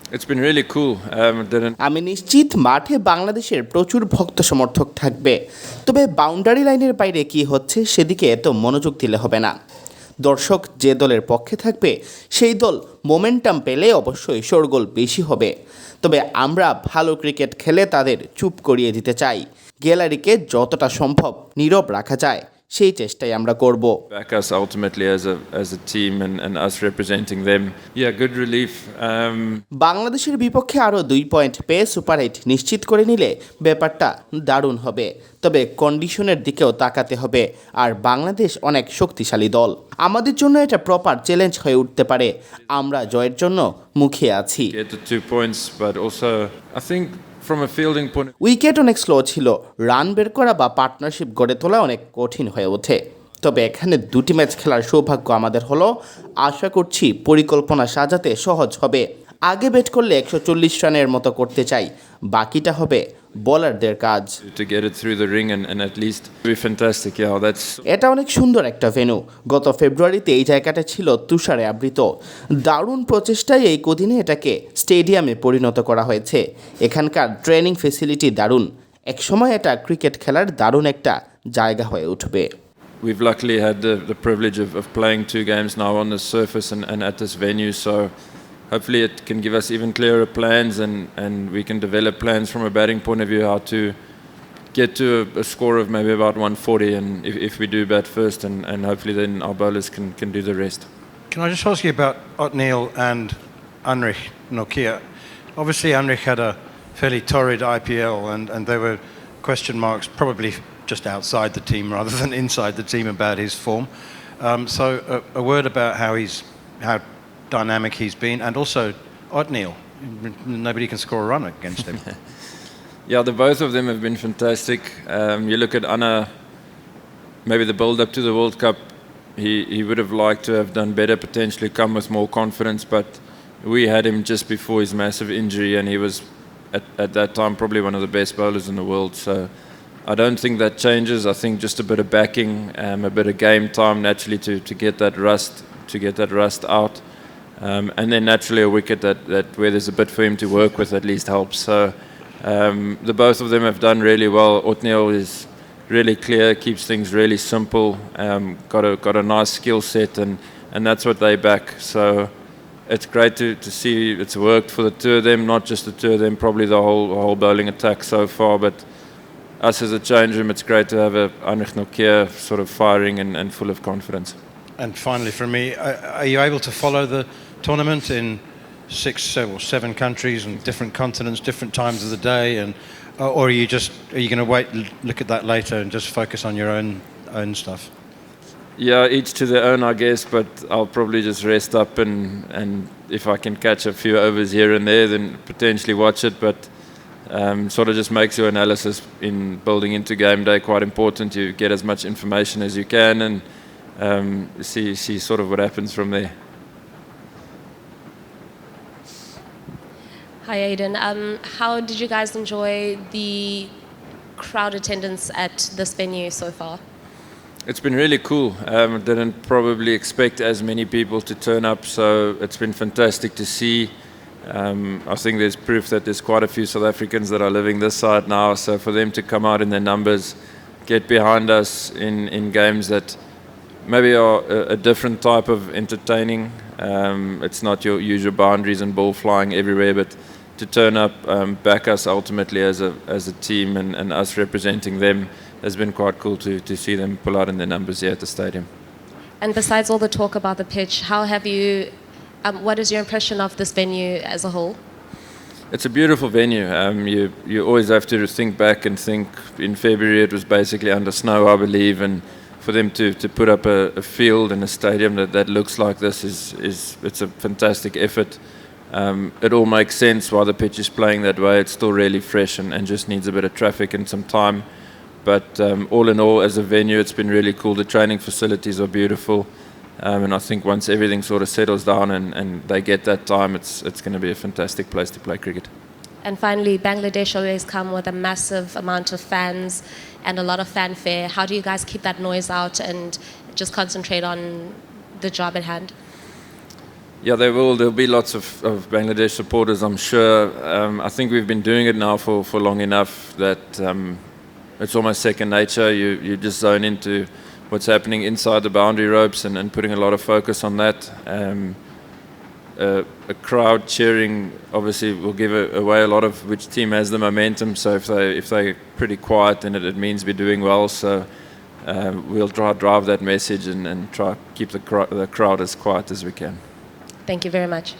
It's been really cool. আমি নিশ্চিত মাঠে বাংলাদেশের প্রচুর ভক্ত সমর্থক থাকবে, তবে বাউন্ডারি লাইনের বাইরে কি হচ্ছে সেদিকে এত মনোযোগ দিলে হবে না। দর্শক যে দলের পক্ষে থাকবে সেই দল মোমেন্টাম পেলে অবশ্যই শোরগোল বেশি হবে, তবে আমরা ভালো ক্রিকেট খেলে তাদের চুপ করিয়ে দিতে চাই। গ্যালারিকে যতটা সম্ভব নীরব রাখা যায় সেই চেষ্টাই আমরা করব। Back us ultimately as a team and us representing them. Yeah, good relief. বাংলাদেশের বিপক্ষে আরও 2 পয়েন্ট পেয়ে সুপার 8 নিশ্চিত করে নিলে ব্যাপারটা দারুণ হবে, তবে কন্ডিশনের দিকেও তাকাতে হবে। আর বাংলাদেশ অনেক শক্তিশালী দল, আমাদের জন্য এটা প্রপার চ্যালেঞ্জ হয়ে উঠতে পারে। আমরা জয়ের জন্য মুখিয়ে আছি। Get the 2 points, but also I think from a fielding point. Wicket অনেক স্লো ছিল, রান বের করা বা পার্টনারশিপ গড়ে তোলা অনেক কঠিন হয়ে ওঠে। তবে এখানে 2টি ম্যাচ খেলার সৌভাগ্য আমাদের হলো। আশা করছি পরিকল্পনা সাজাতে সহজ হবে। আগে ব্যাট করলে 140 রানের মতো করতে চাই, বাকিটা হবে বোলারদের কাজ। To get it through the ring and at least be fantastic. Yeah, that's. এটা অনেক সুন্দর একটা ভেন্যু। গত ফেব্রুয়ারিতে এই জায়গাটা ছিল তুষারে আবৃত। দারুণ প্রচেষ্টায় এই কদিনে এটাকে স্টেডিয়ামে পরিণত করা হয়েছে। এখানকার ট্রেনিং ফেসিলিটি দারুণ। একসময় এটা ক্রিকেট খেলার দারুণ একটা জায়গা হয়ে উঠবে। We've luckily had the privilege of playing 2 games now on this surface and at this venue, so hopefully it can give us even clearer plans and we can develop plans from a batting point of view, how to get to a score of maybe about 140, and if we do bat first and hopefully then our bowlers can do the rest. Can I just ask you about 𝐁𝐃𝐂𝐫𝐢𝐧𝐝 and 𝐁𝐃𝐂𝐫𝐢𝐧𝐝? Obviously Hendrik had a fairly torrid IPL and there were question marks probably just outside the team rather than inside the team about his form. So a word about how dynamic he's been, and also 𝐁𝐃𝐂𝐫𝐢𝐧𝐝. Nobody can score a run against him. Yeah, both of them have been fantastic. You look at Anna, maybe the build-up to the World Cup, he would have liked to have done better, potentially come with more confidence, but we had him just before his massive injury and he was at that time probably one of the best bowlers in the world. So I don't think that changes. I think just a bit of backing, a bit of game time naturally to get that rust out. And then naturally a wicket that where there's a bit for him to work with at least helps. So the both of them have done really well. 𝐁𝐃𝐂𝐫𝐢�𝐝 is really clear, keeps things really simple, got a nice skill set and that's what they back. So it's great to see it's worked for the 2 of them, not just the 2 of them, probably the whole bowling attack so far, but us as a change room, it's great to have a 𝐁𝐃𝐂𝐫𝐢𝐧𝐝 sort of firing and full of confidence. And finally from me, are you able to follow the tournament in 6 or 7 countries and different continents, different times of the day, or are you going to wait, look at that later and just focus on your own stuff? Yeah, each to their own, I guess, but I'll probably just rest up and if I can catch a few overs here and there, then potentially watch it, but sort of just makes your analysis in building into game day quite important. You get as much information as you can and see sort of what happens from there. Hi Aiden, how did you guys enjoy the crowd attendance at this venue so far? It's been really cool. Didn't probably expect as many people to turn up, so it's been fantastic to see. I think there's proof that there's quite a few South Africans that are living this side now, so for them to come out in their numbers, get behind us in games that maybe are a different type of entertaining. It's not your usual boundaries and ball flying everywhere, but to turn up, back us ultimately as a team and us representing them has been quite cool to see them pull out in their numbers here at the stadium. And besides all the talk about the pitch, what is your impression of this venue as a whole? It's a beautiful venue. You always have to think back and think in February it was basically under snow, I believe, and for them to put up a field and a stadium that looks like this it's a fantastic effort. It all makes sense why the pitch is playing that way. It's still really fresh and just needs a bit of traffic and some time. But all in all, as a venue, it's been really cool. The training facilities are beautiful. And I think once everything sort of settles down and they get that time, it's going to be a fantastic place to play cricket. And finally, Bangladesh always come with a massive amount of fans and a lot of fanfare. How do you guys keep that noise out and just concentrate on the job at hand? Yeah, there'll be lots of Bangladesh supporters, I'm sure. I think we've been doing it now for long enough that it's almost second nature. You just zone into what's happening inside the boundary ropes and putting a lot of focus on that. A crowd cheering obviously will give away a lot of which team has the momentum. So if they're pretty quiet, then it means we're doing well. So we'll try to drive that message and try to keep the crowd as quiet as we can. Thank you very much.